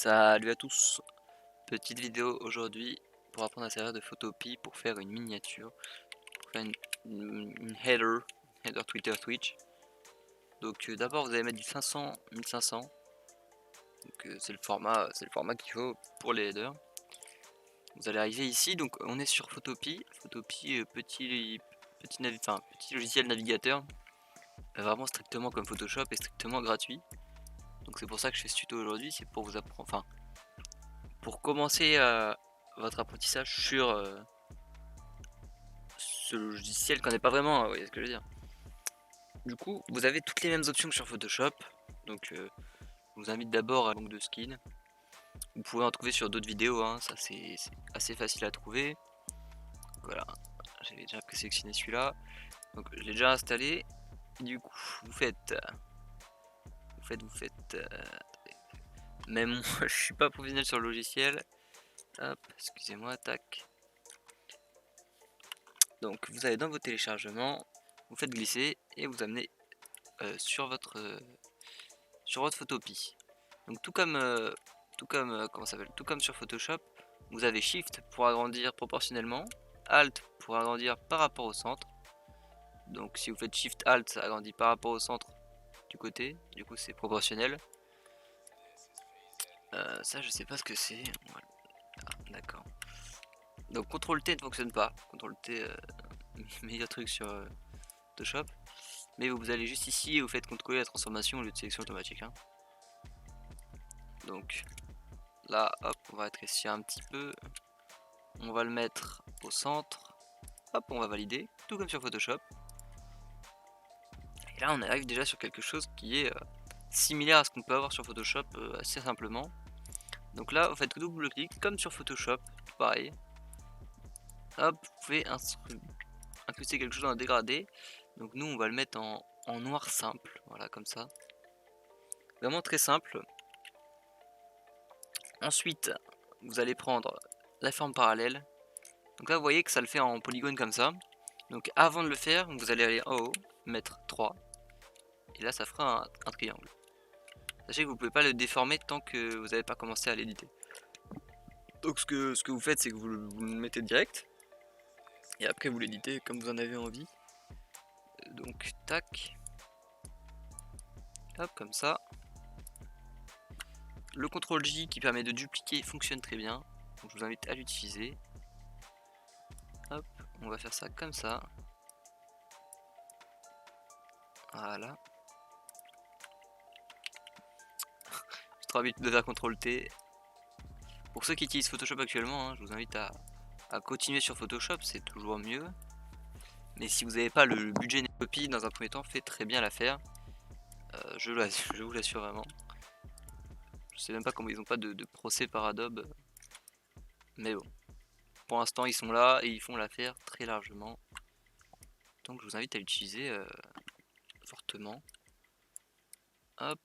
Salut à tous, petite vidéo aujourd'hui pour apprendre à servir de Photopea pour faire une miniature, pour faire une header Twitter Twitch. Donc d'abord vous allez mettre du 500 1500, donc c'est le format qu'il faut pour les headers. Vous allez arriver ici, donc on est sur Photopea, petit logiciel navigateur, vraiment strictement comme Photoshop et strictement gratuit. Donc c'est pour ça que je fais ce tuto aujourd'hui, c'est pour vous apprendre, enfin pour commencer votre apprentissage sur ce logiciel qu'on n'est pas vraiment, vous voyez ce que je veux dire. Du coup, vous avez toutes les mêmes options que sur Photoshop. Donc, je vous invite d'abord à l'onglet de skin. Vous pouvez en trouver sur d'autres vidéos, hein, ça c'est assez facile à trouver. Voilà, j'avais déjà présélectionné celui-là. Donc, je l'ai déjà installé. Et du coup, vous faites. Même moi, je suis pas professionnel sur le logiciel. Hop, excusez-moi, tac. Donc, vous allez dans vos téléchargements, vous faites glisser et vous amenez sur votre Photopea. Donc tout comme tout comme sur Photoshop, vous avez Shift pour agrandir proportionnellement, Alt pour agrandir par rapport au centre. Donc si vous faites Shift Alt, ça agrandit par rapport au centre du côté, du coup c'est proportionnel. Ça je sais pas ce que c'est. Voilà. Ah, d'accord. Donc CTRL T ne fonctionne pas. CTRL T meilleur truc sur Photoshop. Mais vous allez juste ici et vous faites contrôler la transformation au lieu de sélection automatique. Hein. Donc là, hop, on va rétrécir un petit peu. On va le mettre au centre. Hop, on va valider, tout comme sur Photoshop. Et là, on arrive déjà sur quelque chose qui est similaire à ce qu'on peut avoir sur Photoshop assez simplement. Donc là, vous faites double-clic, comme sur Photoshop, tout pareil. Hop, vous pouvez incruster quelque chose dans un dégradé. Donc nous, on va le mettre en noir simple, voilà, comme ça. Vraiment très simple. Ensuite, vous allez prendre la forme parallèle. Donc là, vous voyez que ça le fait en polygone comme ça. Donc avant de le faire, vous allez aller en haut, mettre 3. Et là, ça fera un triangle. Sachez que vous pouvez pas le déformer tant que vous n'avez pas commencé à l'éditer. Donc ce que vous faites, c'est que vous le mettez direct. Et après, vous l'éditez comme vous en avez envie. Donc, tac. Hop, comme ça. Le CTRL J qui permet de dupliquer fonctionne très bien. Donc je vous invite à l'utiliser. Hop, on va faire ça comme ça. Voilà. J'ai trop habitude de faire CTRL T. Pour ceux qui utilisent Photoshop actuellement, hein, je vous invite à continuer sur Photoshop, c'est toujours mieux. Mais si vous n'avez pas le budget copie, dans un premier temps, faites très bien l'affaire. Je vous l'assure vraiment. Je sais même pas comment ils ont pas de procès par Adobe. Mais bon. Pour l'instant, ils sont là et ils font l'affaire très largement. Donc je vous invite à l'utiliser fortement. Hop.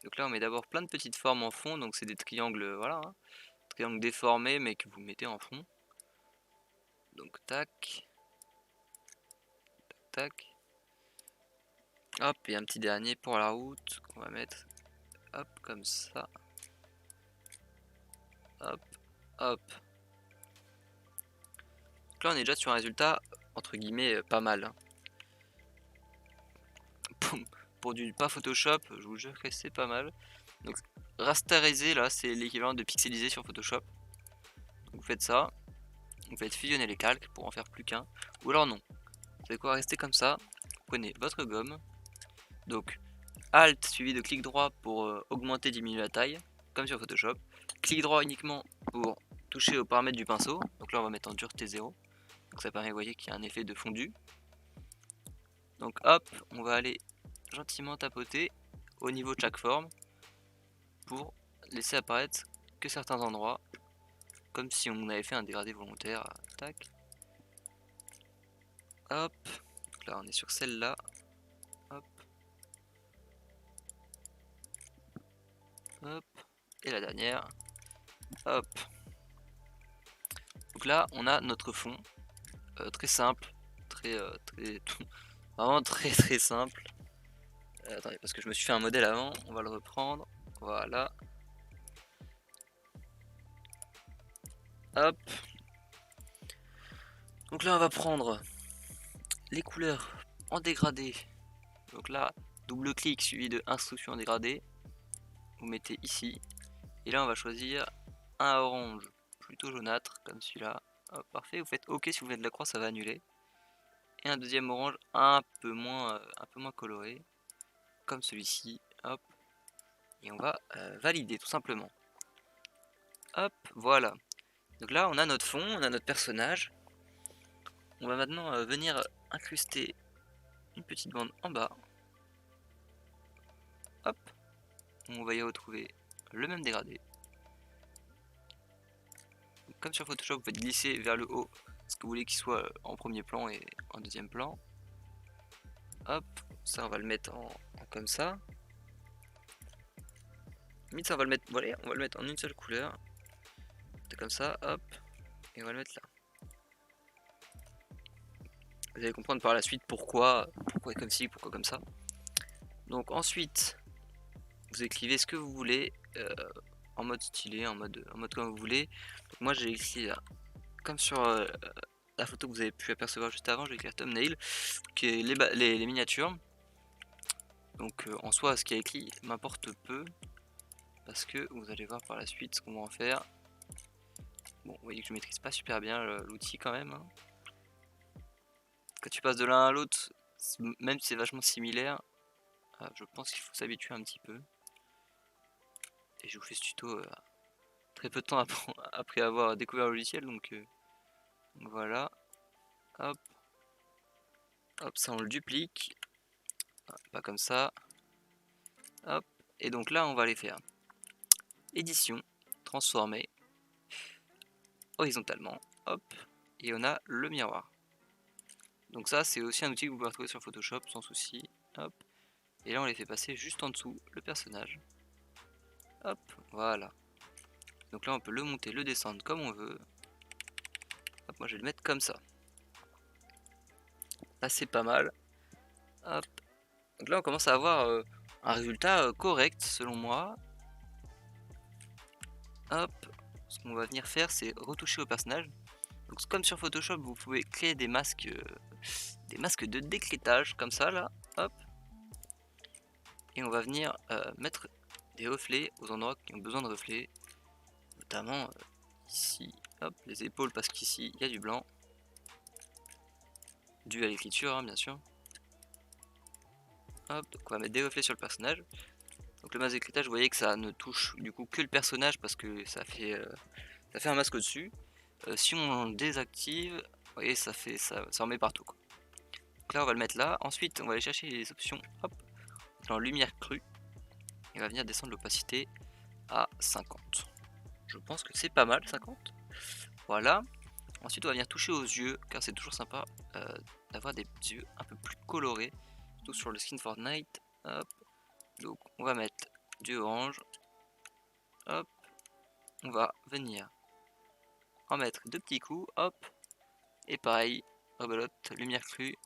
Donc là, on met d'abord plein de petites formes en fond. Donc c'est des triangles, voilà. Hein, triangles déformés, mais que vous mettez en fond. Donc tac. Tac. Hop, et un petit dernier pour la route qu'on va mettre. Hop, comme ça. Hop, hop. Donc là, on est déjà sur un résultat, entre guillemets, pas mal. Hein. Pour du pas Photoshop, je vous jure que c'est pas mal. Donc rasteriser là, c'est l'équivalent de pixeliser sur Photoshop. Donc, vous faites ça, vous faites fusionner les calques pour en faire plus qu'un. Ou alors non, vous savez quoi, rester comme ça. Vous prenez votre gomme. Donc Alt suivi de clic droit pour augmenter, diminuer la taille, comme sur Photoshop. Clic droit uniquement pour toucher aux paramètres du pinceau. Donc là on va mettre en dureté 0. Donc ça permet, vous voyez, qu'il y a un effet de fondu. Donc hop, on va aller gentiment tapoter au niveau de chaque forme pour laisser apparaître que certains endroits, comme si on avait fait un dégradé volontaire. Tac. Hop. Donc là on est sur celle-là. Hop. Hop. Et la dernière. Hop. Donc là on a notre fond. Très simple. Très vraiment très simple. Attendez, parce que je me suis fait un modèle avant, on va le reprendre. Voilà. Hop. Donc là, on va prendre les couleurs en dégradé. Donc là, double clic suivi de instruction en dégradé. Vous mettez ici. Et là, on va choisir un orange plutôt jaunâtre, comme celui-là. Parfait, vous faites OK si vous faites de la croix, ça va annuler. Et un deuxième orange un peu moins coloré, comme celui-ci. Hop. Et on va valider tout simplement. Hop, voilà. Donc là, on a notre fond, on a notre personnage. On va maintenant venir incruster une petite bande en bas. Hop. On va y retrouver le même dégradé. Donc, comme sur Photoshop, vous faites glisser vers le haut ce que vous voulez qu'il soit en premier plan et en deuxième plan. Hop, ça on va le mettre en comme ça. Limite ça on va le mettre, voilà, on va le mettre en une seule couleur. Comme ça, hop, et on va le mettre là. Vous allez comprendre par la suite pourquoi comme ci, pourquoi comme ça. Donc ensuite, vous écrivez ce que vous voulez, en mode stylé, en mode comme vous voulez. Donc moi j'ai écrit là, comme sur la photo que vous avez pu apercevoir juste avant, j'ai écrit thumbnail, qui est les miniatures. Donc en soi, ce qui est écrit m'importe peu, parce que vous allez voir par la suite ce qu'on va en faire. Bon, vous voyez que je maîtrise pas super bien l'outil quand même, hein. Quand tu passes de l'un à l'autre, même si c'est vachement similaire, je pense qu'il faut s'habituer un petit peu. Et je vous fais ce tuto très peu de temps après avoir découvert le logiciel, donc voilà. Hop, hop, ça on le duplique, pas comme ça. Hop, et donc là on va aller faire édition, transformer horizontalement, hop, et on a le miroir. Donc ça c'est aussi un outil que vous pouvez retrouver sur Photoshop sans souci. Hop, et là on les fait passer juste en dessous le personnage. Hop, voilà. Donc là on peut le monter, le descendre comme on veut. Hop, moi je vais le mettre comme ça. Là c'est pas mal. Hop. Donc là on commence à avoir un résultat correct selon moi. Hop. Ce qu'on va venir faire c'est retoucher au personnage. Donc comme sur Photoshop vous pouvez créer des masques de décrétage comme ça là. Hop. Et on va venir mettre des reflets aux endroits qui ont besoin de reflets. Notamment ici. Hop, les épaules parce qu'ici il y a du blanc. Dû à l'écriture hein, bien sûr. Hop, donc on va mettre des reflets sur le personnage. Donc le masque d'écrétage, vous voyez que ça ne touche du coup que le personnage parce que ça fait un masque au-dessus. Si on désactive, vous voyez ça en met partout quoi. Donc là on va le mettre là. Ensuite on va aller chercher les options, hop, en lumière crue. Et on va venir descendre l'opacité à 50. Je pense que c'est pas mal 50. Voilà. Ensuite on va venir toucher aux yeux car c'est toujours sympa d'avoir des yeux un peu plus colorés. Surtout sur le skin Fortnite. Hop. Donc on va mettre du orange. Hop. On va venir en mettre deux petits coups. Hop. Et pareil. Rebelote. Lumière crue.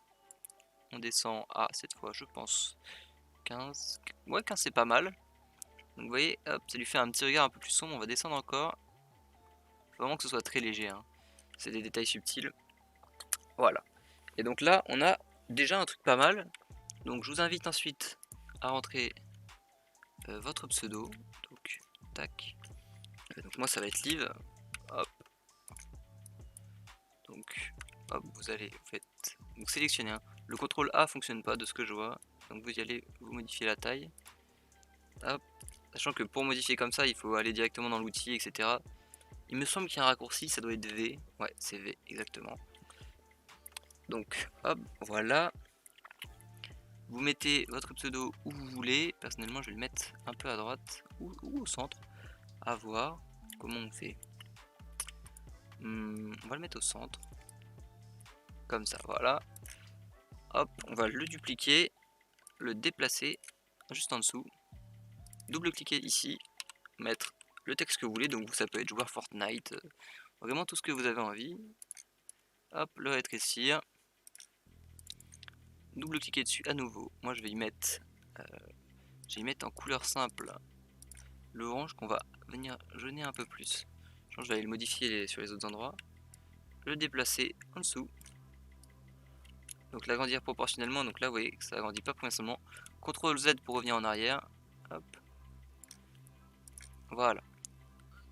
On descend à cette fois je pense 15. Ouais 15 c'est pas mal. Donc vous voyez. Hop. Ça lui fait un petit regard un peu plus sombre. On va descendre encore. Faut vraiment que ce soit très léger. Hein. C'est des détails subtils. Voilà. Et donc là on a déjà un truc pas mal. Donc je vous invite ensuite à rentrer votre pseudo. Donc tac. Donc moi ça va être Liv. Hop. Donc hop, vous allez vous sélectionnez un. Le contrôle A fonctionne pas de ce que je vois. Donc vous y allez, vous modifiez la taille. Hop. Sachant que pour modifier comme ça, il faut aller directement dans l'outil, etc. Il me semble qu'il y a un raccourci, ça doit être V. Ouais, c'est V, exactement. Donc hop, voilà. Vous mettez votre pseudo où vous voulez. Personnellement, je vais le mettre un peu à droite ou au centre. À voir comment on fait. On va le mettre au centre. Comme ça, voilà. Hop, on va le dupliquer, le déplacer juste en dessous. Double-cliquer ici, mettre le texte que vous voulez. Donc ça peut être joueur Fortnite, vraiment tout ce que vous avez envie. Hop, le rétrécir. Double-cliquer dessus à nouveau. Moi je vais y mettre je vais mettre en couleur simple le orange qu'on va venir jauner un peu plus. Je vais aller le modifier sur les autres endroits, le déplacer en dessous, donc l'agrandir proportionnellement. Donc là vous voyez que ça agrandit pas progressivement. CTRL Z pour revenir en arrière, hop, voilà.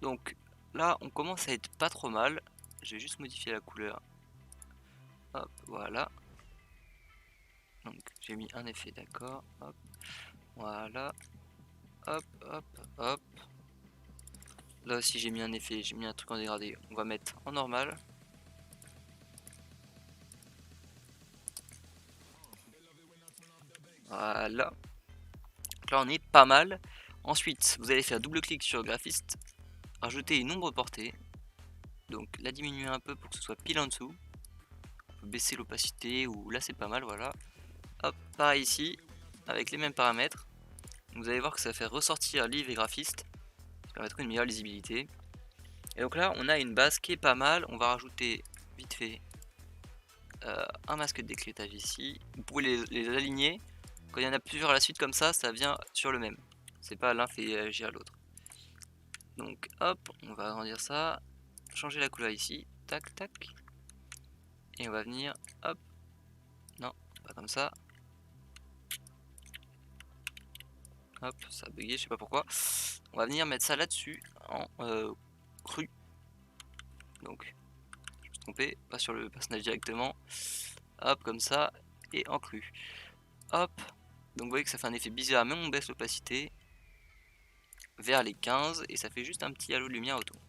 Donc là on commence à être pas trop mal. Je vais juste modifier la couleur, hop, voilà. Donc j'ai mis un effet, d'accord, hop, voilà, hop, hop, hop. Là aussi j'ai mis un effet, j'ai mis un truc en dégradé, on va mettre en normal. Voilà. Donc là on est pas mal. Ensuite vous allez faire double clic sur graphiste, rajouter une ombre portée. Donc la diminuer un peu pour que ce soit pile en dessous. On peut baisser l'opacité, ou là c'est pas mal, voilà. Hop, pareil ici, avec les mêmes paramètres. Vous allez voir que ça fait ressortir livre et graphiste. Ça permettra une meilleure lisibilité. Et donc là on a une base qui est pas mal. On va rajouter vite fait un masque de décryptage ici. Vous pouvez les aligner. Quand il y en a plusieurs à la suite comme ça vient sur le même. C'est pas l'un fait agir l'autre. Donc hop, on va agrandir ça. Changer la couleur ici. Tac, tac. Et on va venir, hop. Non, pas comme ça. Hop, ça a bugué, je sais pas pourquoi. On va venir mettre ça là-dessus en cru. Donc, je me suis trompé, pas sur le personnage directement. Hop, comme ça, et en cru. Hop, donc vous voyez que ça fait un effet bizarre, même on baisse l'opacité vers les 15 et ça fait juste un petit halo de lumière autour.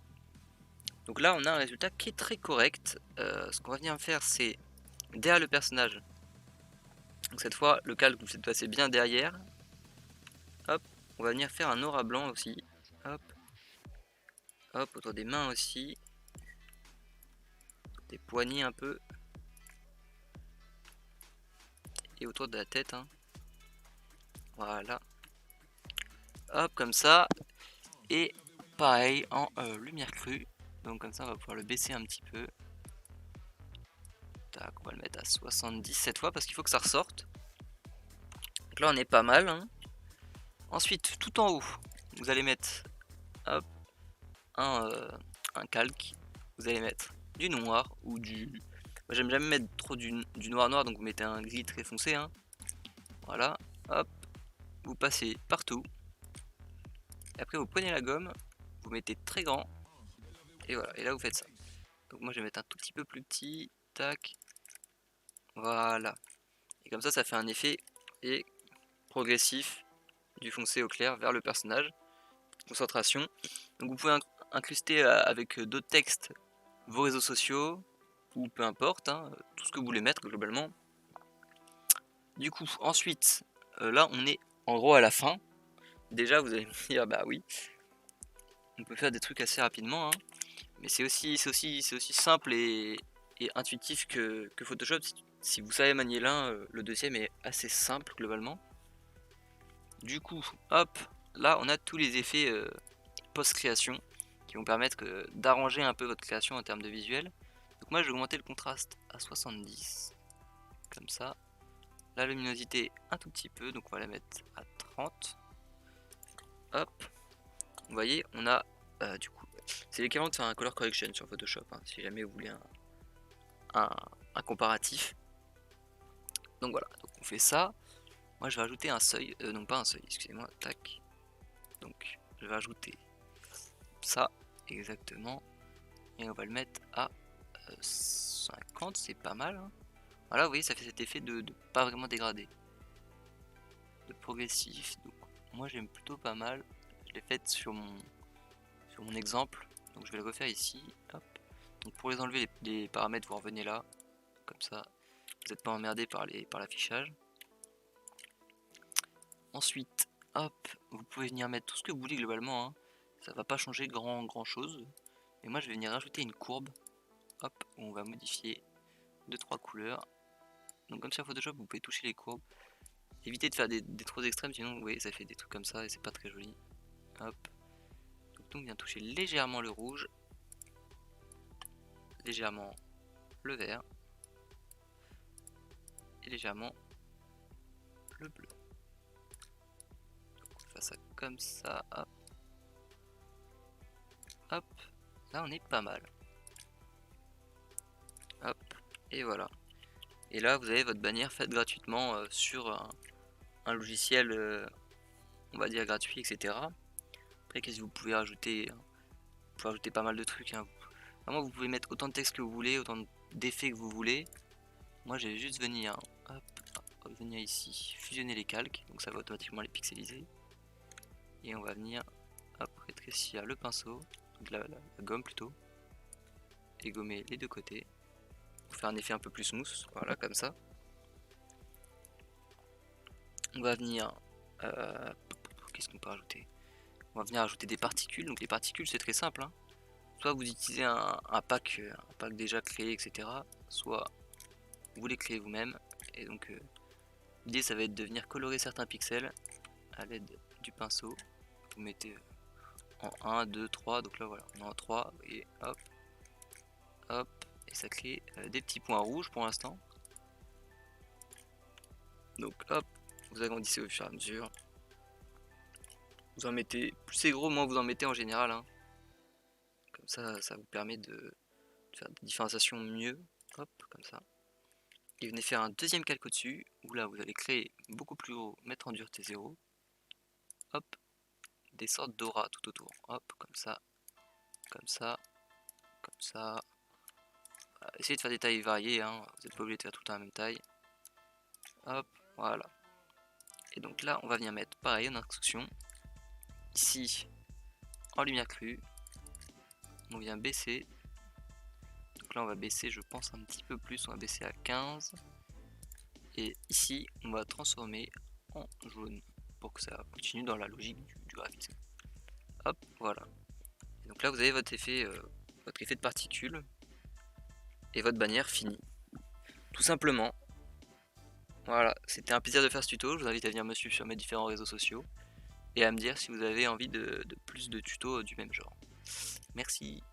Donc là, on a un résultat qui est très correct. Ce qu'on va venir faire, c'est derrière le personnage. Donc cette fois, le calque vous le faites passer bien derrière. Hop, on va venir faire un aura blanc aussi. Hop, hop, autour des mains aussi. Des poignets un peu. Et autour de la tête. Hein. Voilà. Hop, comme ça. Et pareil en lumière crue. Donc comme ça, on va pouvoir le baisser un petit peu. Tac, on va le mettre à 70 cette fois parce qu'il faut que ça ressorte. Donc là, on est pas mal. Hein. Ensuite, tout en haut, vous allez mettre hop, un calque. Vous allez mettre du noir ou du... Moi, j'aime jamais mettre trop du noir noir, donc vous mettez un gris très foncé. Hein. Voilà, hop, vous passez partout. Et après, vous prenez la gomme, vous mettez très grand. Et voilà, et là, vous faites ça. Donc moi, je vais mettre un tout petit peu plus petit. Tac. Voilà. Et comme ça fait un effet et progressif du foncé au clair vers le personnage. Concentration. Donc vous pouvez incruster avec d'autres textes vos réseaux sociaux ou peu importe, hein, tout ce que vous voulez mettre globalement. Du coup, ensuite, là on est en gros à la fin. Déjà vous allez me dire bah oui, on peut faire des trucs assez rapidement, hein, mais c'est aussi simple et intuitif que Photoshop. Si vous savez manier l'un, le deuxième est assez simple globalement. Du coup, hop, là on a tous les effets post-création qui vont permettre d'arranger un peu votre création en termes de visuel. Donc moi je vais augmenter le contraste à 70, comme ça. La luminosité un tout petit peu, donc on va la mettre à 30. Hop, vous voyez, on a du coup, c'est l'équivalent de faire un color correction sur Photoshop, hein, si jamais vous voulez un comparatif. Donc voilà, donc on fait ça. Moi je vais ajouter un seuil, non pas un seuil, excusez-moi, tac. Donc je vais ajouter ça, exactement. Et on va le mettre à 50, c'est pas mal. Hein. Voilà, vous voyez, ça fait cet effet de pas vraiment dégradé. De progressif. Donc moi j'aime plutôt pas mal. Je l'ai fait sur mon exemple. Donc je vais le refaire ici. Hop. Donc pour les enlever les paramètres, vous revenez là. Comme ça, vous n'êtes pas emmerdé par l'affichage. Ensuite, hop, vous pouvez venir mettre tout ce que vous voulez globalement. Hein. Ça va pas changer grand chose. Mais moi je vais venir rajouter une courbe. Hop, où on va modifier 2-3 couleurs. Donc comme sur Photoshop, vous pouvez toucher les courbes. Évitez de faire des trop extrêmes, sinon vous voyez ça fait des trucs comme ça et c'est pas très joli. Hop. Donc on vient toucher légèrement le rouge, légèrement le vert et légèrement le bleu. ça comme ça, hop. Hop, là on est pas mal. Hop, et voilà. Et là vous avez votre bannière faite gratuitement sur un logiciel, on va dire gratuit, etc. Après qu'est-ce que vous pouvez rajouter? Vous pouvez rajouter pas mal de trucs, hein. Vraiment vous pouvez mettre autant de texte que vous voulez, autant d'effets que vous voulez. Moi j'ai juste venir, hop, venir ici, fusionner les calques, donc ça va automatiquement les pixeliser. Et on va venir rétrécir le pinceau, donc la gomme plutôt, et gommer les deux côtés pour faire un effet un peu plus smooth, voilà comme ça. On va venir, qu'est-ce qu'on peut rajouter? On va venir ajouter des particules, donc les particules c'est très simple, hein. Soit vous utilisez un pack déjà créé, etc. Soit vous les créez vous-même, et donc l'idée ça va être de venir colorer certains pixels à l'aide du pinceau. Vous mettez en 1, 2, 3, donc là voilà, on est en 3, et hop, hop, et ça crée des petits points rouges pour l'instant. Donc hop, vous agrandissez au fur et à mesure. Vous en mettez, plus c'est gros, moins vous en mettez en général, hein. Comme ça vous permet de faire des différenciations mieux, hop, comme ça. Et venez faire un deuxième calque au-dessus, où là vous allez créer beaucoup plus haut, mettre en dureté 0, hop, des sortes d'aura tout autour, hop, comme ça, comme ça, comme ça. Essayez de faire des tailles variées, hein. Vous n'êtes pas obligé de faire tout le temps la même taille. Hop, voilà. Et donc là, on va venir mettre pareil en instruction. Ici, en lumière crue, on vient baisser. Donc là, on va baisser, je pense, un petit peu plus. On va baisser à 15. Et ici, on va transformer en jaune pour que ça continue dans la logique du graphisme. Hop, voilà. Et donc là, vous avez votre effet de particules et votre bannière finie. Tout simplement. Voilà, c'était un plaisir de faire ce tuto. Je vous invite à venir me suivre sur mes différents réseaux sociaux et à me dire si vous avez envie de plus de tutos du même genre. Merci.